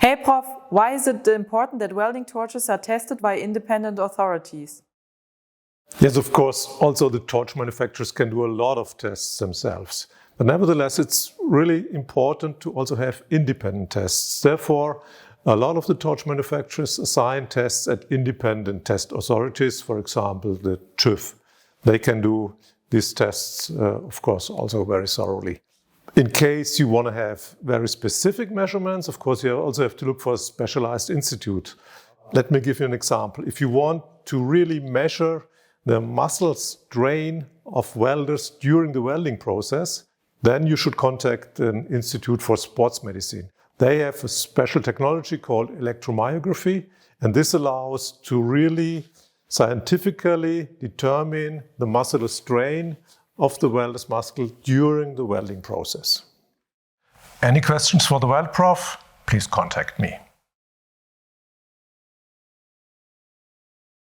Hey Prof, why is it important that welding torches are tested by independent authorities? Yes, of course, also the torch manufacturers can do a lot of tests themselves. But nevertheless, it's really important to also have independent tests. Therefore, a lot of the torch manufacturers assign tests at independent test authorities, for example, the TÜV. They can do these tests, of course, also very thoroughly. In case you want to have very specific measurements, of course, you also have to look for a specialized institute. Let me give you an example. If you want to really measure the muscle strain of welders during the welding process, then you should contact an institute for sports medicine. They have a special technology called electromyography, and this allows to really scientifically determine the muscular strain of the welder's muscle during the welding process. Any questions for the Weld Prof? Please contact me.